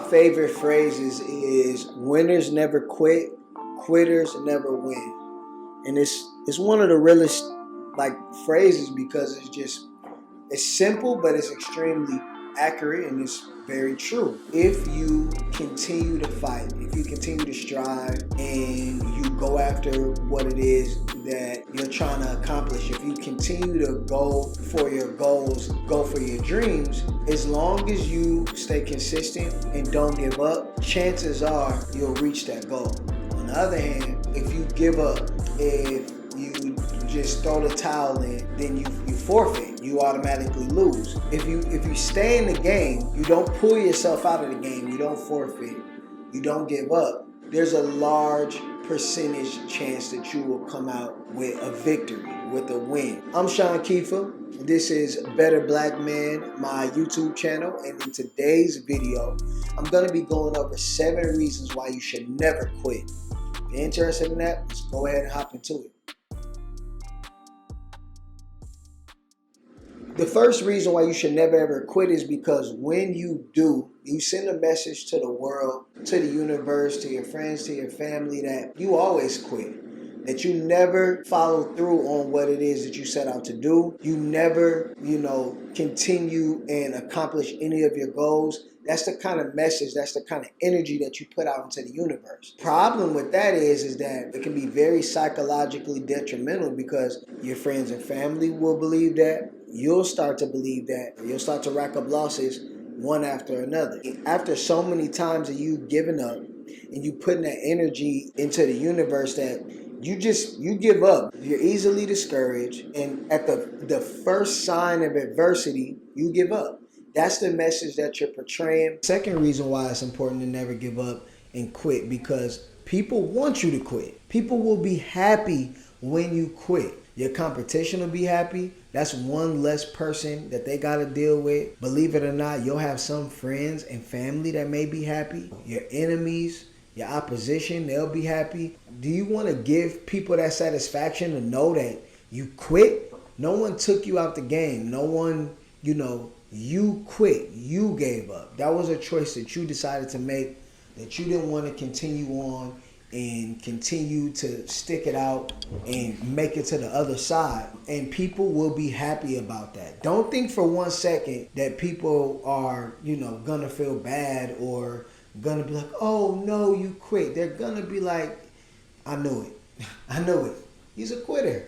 favorite phrases is winners never quit, quitters never win. And it's one of the realest like phrases because it's simple, but it's extremely accurate and it's very true. If you continue to fight, if you continue to strive and you go after what it is that you're trying to accomplish, if you continue to go for your goals, go for your dreams, as long as you stay consistent and don't give up, chances are you'll reach that goal. On the other hand, if you give up, if you just throw the towel in, then you forfeit. You automatically lose. If you stay in the game, you don't pull yourself out of the game, you don't forfeit, you don't give up, there's a large percentage chance that you will come out with a victory, with a win. I'm Sean Kiefer. This is Better Black Man, my YouTube channel, and in today's video, I'm gonna be going over 7 reasons why you should never quit. If you're interested in that, let's go ahead and hop into it. The first reason why you should never ever quit is because when you do, you send a message to the world, to the universe, to your friends, to your family that you always quit. That you never follow through on what it is that you set out to do. You never, continue and accomplish any of your goals. That's the kind of message, that's the kind of energy that you put out into the universe. Problem with that is that it can be very psychologically detrimental because your friends and family will believe that. You'll start to believe that. You'll start to rack up losses one after another. After so many times that you've given up and you putting that energy into the universe that you give up. You're easily discouraged, and at the first sign of adversity, you give up. That's the message that you're portraying. Second reason why it's important to never give up and quit, because people want you to quit. People will be happy when you quit. Your competition will be happy. That's one less person that they got to deal with. Believe it or not, you'll have some friends and family that may be happy. Your enemies, your opposition, they'll be happy. Do you want to give people that satisfaction to know that you quit? No one took you out the game. No one, you quit. You gave up. That was a choice that you decided to make, that you didn't want to continue on and continue to stick it out and make it to the other side. And people will be happy about that. Don't think for one second that people are, gonna feel bad or gonna be like, oh no, you quit. They're gonna be like, I knew it. I knew it. He's a quitter.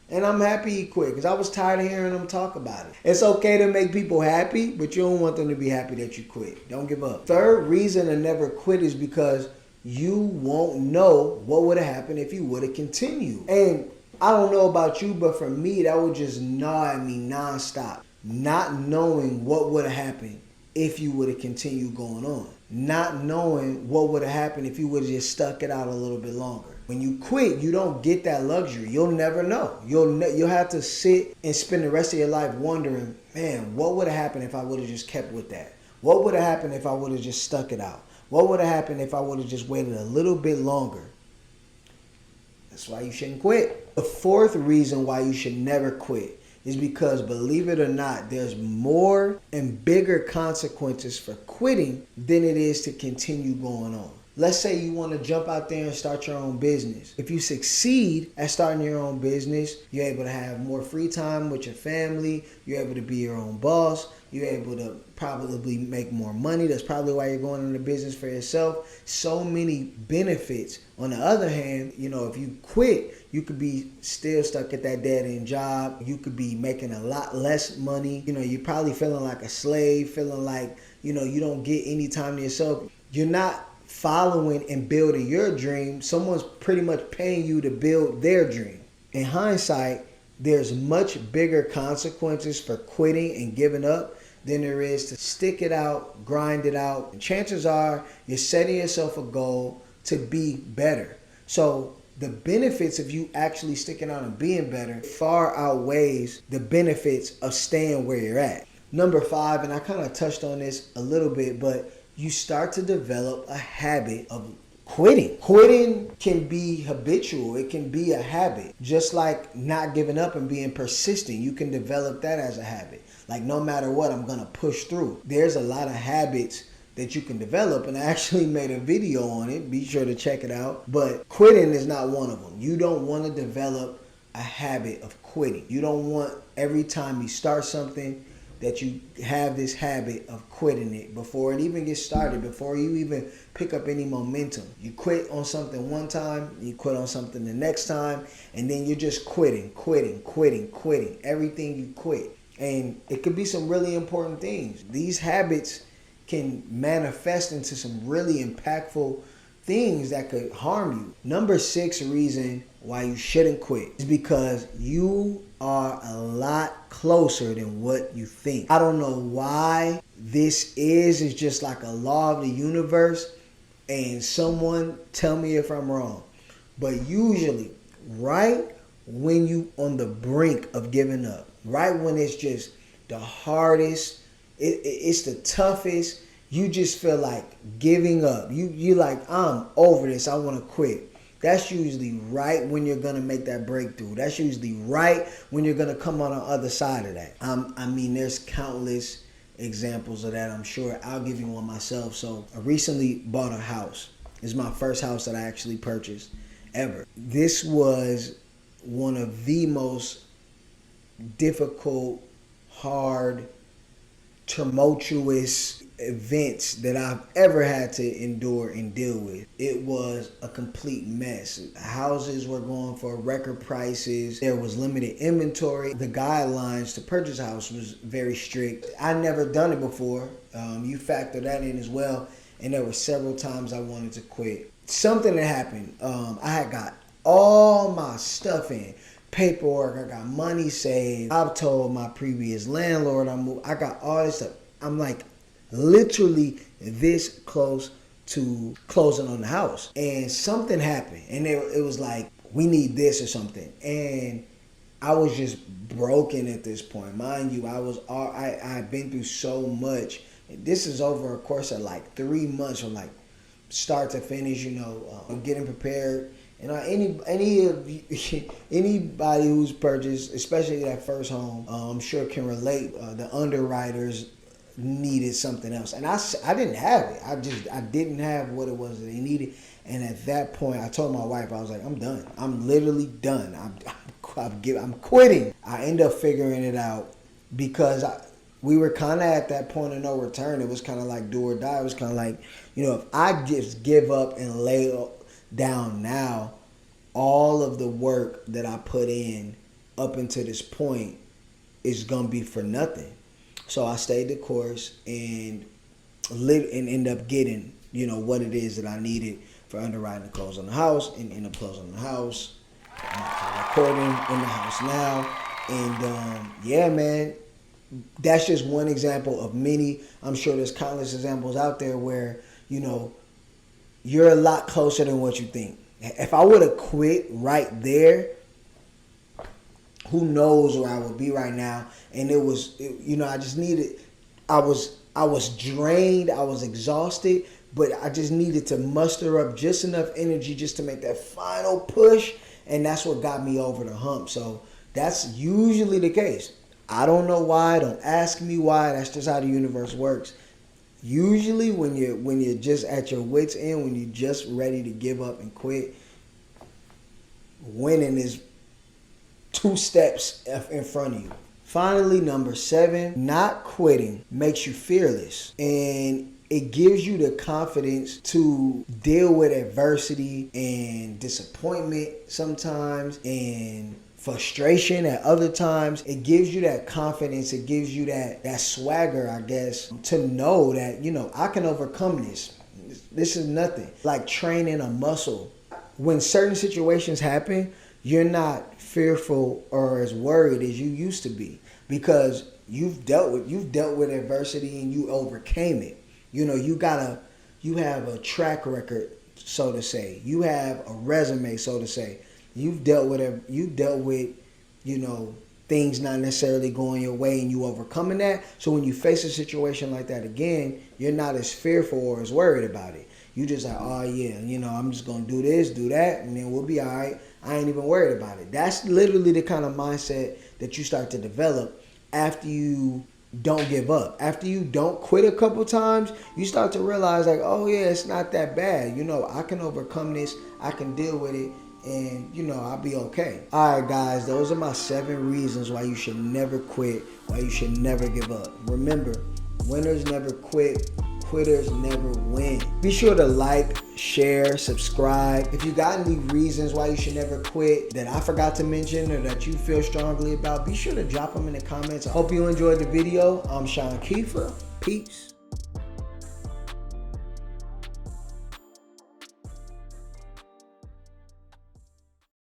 And I'm happy he quit because I was tired of hearing them talk about it. It's okay to make people happy, but you don't want them to be happy that you quit. Don't give up. Third reason to never quit is because you won't know what would have happened if you would have continued. And I don't know about you, but for me, that would just gnaw at me nonstop. Not knowing what would have happened if you would have continued going on. Not knowing what would have happened if you would have just stuck it out a little bit longer. When you quit, you don't get that luxury. You'll never know. You'll have to sit and spend the rest of your life wondering, man, what would have happened if I would have just kept with that? What would have happened if I would have just stuck it out? What would have happened if I would have just waited a little bit longer? That's why you shouldn't quit. The fourth reason why you should never quit is because, believe it or not, there's more and bigger consequences for quitting than it is to continue going on. Let's say you want to jump out there and start your own business. If you succeed at starting your own business, you're able to have more free time with your family. You're able to be your own boss. You're able to probably make more money. That's probably why you're going into business for yourself. So many benefits. On the other hand, if you quit, you could be still stuck at that dead-end job. You could be making a lot less money. You're probably feeling like a slave, feeling like, you don't get any time to yourself. You're not following and building your dream. Someone's pretty much paying you to build their dream. In hindsight, there's much bigger consequences for quitting and giving up than there is to stick it out, grind it out. And chances are you're setting yourself a goal to be better. So the benefits of you actually sticking out and being better far outweighs the benefits of staying where you're at. Number 5, and I kind of touched on this a little bit, but you start to develop a habit of quitting. Quitting can be habitual. It can be a habit. Just like not giving up and being persistent, you can develop that as a habit. Like no matter what, I'm going to push through. There's a lot of habits that you can develop, and I actually made a video on it. Be sure to check it out. But quitting is not one of them. You don't want to develop a habit of quitting. You don't want every time you start something that you have this habit of quitting it before it even gets started, before you even pick up any momentum. You quit on something one time, you quit on something the next time, and then you're just quitting. Everything you quit. And it could be some really important things. These habits can manifest into some really impactful things that could harm you. Number 6 reason why you shouldn't quit is because you are a lot closer than what you think. I don't know why this is. It's just like a law of the universe, and someone tell me if I'm wrong. But usually, right when you on the brink of giving up, right when it's just the hardest, it's the toughest, you just feel like giving up. You like, I'm over this, I want to quit. That's usually right when you're going to make that breakthrough. That's usually right when you're going to come on the other side of that. I mean, there's countless examples of that, I'm sure. I'll give you one myself. So I recently bought a house. It's my first house that I actually purchased ever. This was one of the most difficult, hard, tumultuous events that I've ever had to endure and deal with. It was a complete mess. Houses were going for record prices. There was limited inventory. The guidelines to purchase a house was very strict. I never done it before. You factor that in as well. And there were several times I wanted to quit. Something that happened. I had got all my stuff in. Paperwork, I got money saved. I've told my previous landlord I got all this stuff. I'm like literally this close to closing on the house. And something happened. And it was like, we need this or something. And I was just broken at this point. Mind you, I've been through so much. This is over a course of like 3 months from like start to finish, getting prepared. Anybody who's purchased, especially that first home, I'm sure can relate. The underwriters needed something else, and I didn't have it. I didn't have what it was that they needed. And at that point, I told my wife, I was like, I'm done. I'm literally done. I'm quitting. I ended up figuring it out because we were kind of at that point of no return. It was kind of like do or die. It was kind of like, if I just give up and lay down now, all of the work that I put in up until this point is gonna be for nothing. So I stayed the course and end up getting what it is that I needed for underwriting to close on the house, and end up closing on the house. I'm recording in the house now, and yeah, man, that's just one example of many. I'm sure there's countless examples out there where you're a lot closer than what you think. If I would have quit right there, who knows where I would be right now. And I just needed, I was drained, I was exhausted, but I just needed to muster up just enough energy just to make that final push. And that's what got me over the hump. So that's usually the case. I don't know why, don't ask me why, that's just how the universe works. Usually when you're just at your wit's end, when you're just ready to give up and quit, winning is 2 steps in front of you. Finally, number 7, not quitting makes you fearless. And it gives you the confidence to deal with adversity and disappointment sometimes, and frustration at other times. It gives you that confidence. It gives you that swagger, I guess, to know that, I can overcome this. This is nothing. Like training a muscle. When certain situations happen, you're not fearful or as worried as you used to be, because you've dealt with adversity and you overcame it. You have a track record, so to say. You have a resume, so to say. You've dealt with things not necessarily going your way, and you overcoming that. So when you face a situation like that again, you're not as fearful or as worried about it. You just like, oh yeah, I'm just gonna do this, do that, and then we'll be all right. I ain't even worried about it. That's literally the kind of mindset that you start to develop after you don't give up. After you don't quit a couple times, you start to realize like, oh yeah, it's not that bad. You know, I can overcome this. I can deal with it. And you know, I'll be okay. All right, guys, those are my 7 reasons why you should never quit, why you should never give up. Remember, winners never quit, quitters never win. Be sure to like, share, subscribe. If you got any reasons why you should never quit that I forgot to mention or that you feel strongly about, be sure to drop them in the comments. I hope you enjoyed the video. I'm Sean Kiefer. Peace.